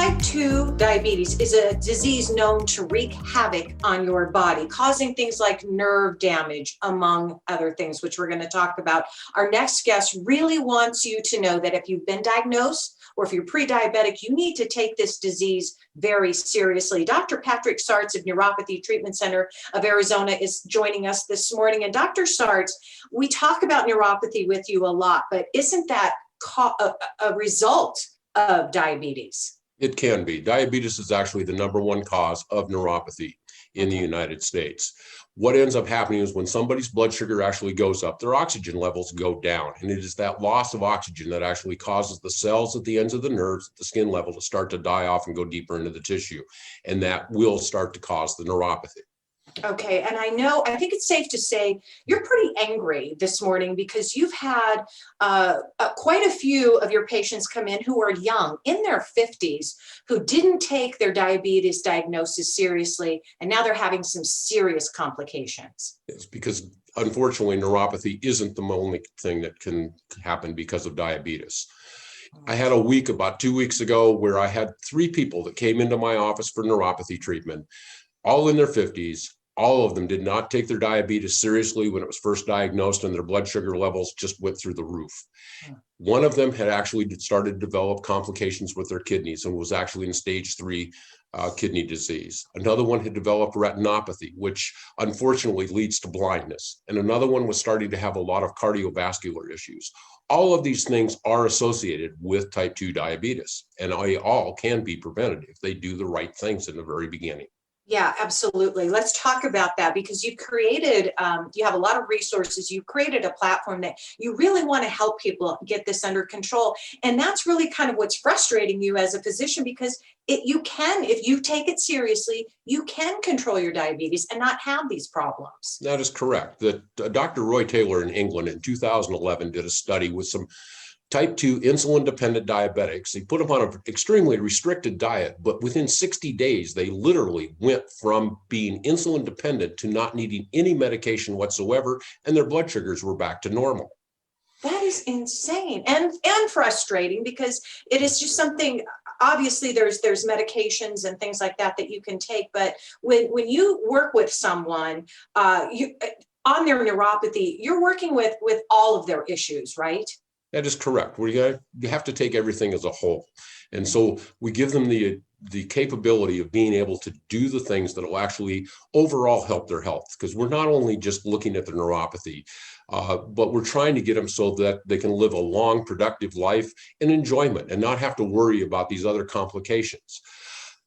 Type 2 diabetes is a disease known to wreak havoc on your body, causing things like nerve damage, among other things, which we're going to talk about. Our next guest really wants you to know that if you've been diagnosed or if you're pre-diabetic, you need to take this disease very seriously. Dr. Patrick Sartz of Neuropathy Treatment Center of Arizona is joining us this morning. And Dr. Sartz, we talk about neuropathy with you a lot, but isn't that a result of diabetes? It can be. Diabetes is actually the #1 cause of neuropathy in the United States. What ends up happening is when somebody's blood sugar actually goes up, their oxygen levels go down. And it is that loss of oxygen that actually causes the cells at the ends of the nerves, at the skin level, to start to die off and go deeper into the tissue. And that will start to cause the neuropathy. Okay, and I think it's safe to say you're pretty angry this morning because you've had quite a few of your patients come in who are young, in their 50s, who didn't take their diabetes diagnosis seriously, and now they're having some serious complications. It's because, unfortunately, neuropathy isn't the only thing that can happen because of diabetes. I had a week about 2 weeks ago where I had 3 people that came into my office for neuropathy treatment, all in their 50s. All of them did not take their diabetes seriously when it was first diagnosed, and their blood sugar levels just went through the roof. One of them had actually started to develop complications with their kidneys and was actually in stage 3 kidney disease. Another one had developed retinopathy, which unfortunately leads to blindness. And another one was starting to have a lot of cardiovascular issues. All of these things are associated with type 2 diabetes, and all can be prevented if they do the right things in the very beginning. Yeah, absolutely. Let's talk about that because you've created, you have a lot of resources. You've created a platform that you really want to help people get this under control. And that's really kind of what's frustrating you as a physician, because you can, if you take it seriously, you can control your diabetes and not have these problems. That is correct. Dr. Roy Taylor in England in 2011 did a study with some type 2 insulin-dependent diabetics. He put them on an extremely restricted diet, but within 60 days, they literally went from being insulin-dependent to not needing any medication whatsoever, and their blood sugars were back to normal. That is insane and frustrating, because it is just something, obviously there's medications and things like that you can take, but when you work with someone on their neuropathy, you're working with all of their issues, right? That is correct. You have to take everything as a whole. And so we give them the capability of being able to do the things that will actually overall help their health. Because we're not only just looking at the neuropathy, but we're trying to get them so that they can live a long, productive life in enjoyment and not have to worry about these other complications.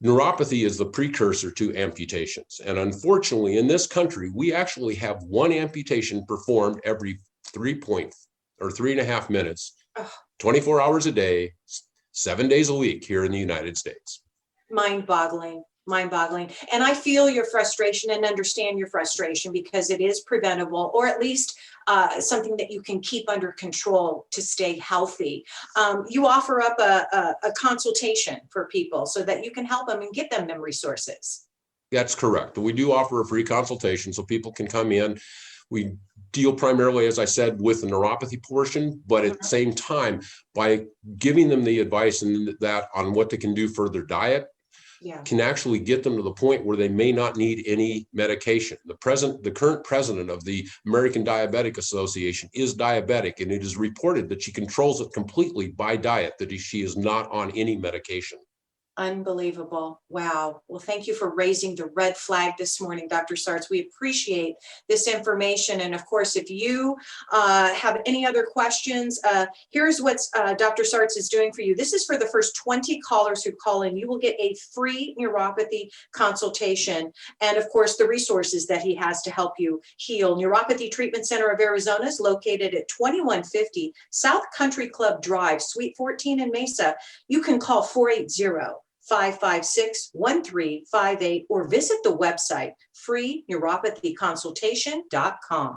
Neuropathy is the precursor to amputations. And unfortunately, in this country, we actually have 1 amputation performed every 3.5 minutes, 24 hours a day, 7 days a week here in the United States. Mind-boggling. And I feel your frustration and understand your frustration, because it is preventable, or at least something that you can keep under control to stay healthy. You offer up a consultation for people so that you can help them and get them resources. That's correct. We do offer a free consultation so people can come in. We deal primarily, as I said, with the neuropathy portion, but at the same time, by giving them the advice and that on what they can do for their diet, can actually get them to the point where they may not need any medication. The current president of the American Diabetic Association is diabetic, and it is reported that she controls it completely by diet, that she is not on any medication. Unbelievable. Wow. Well, thank you for raising the red flag this morning, Dr. Sartz. We appreciate this information. And of course, if you have any other questions, here's what Dr. Sartz is doing for you. This is for the first 20 callers who call in. You will get a free neuropathy consultation. And of course, the resources that he has to help you heal. Neuropathy Treatment Center of Arizona is located at 2150 South Country Club Drive, Suite 14 in Mesa. You can call 480-556-1358 or visit the website freeneuropathyconsultation.com.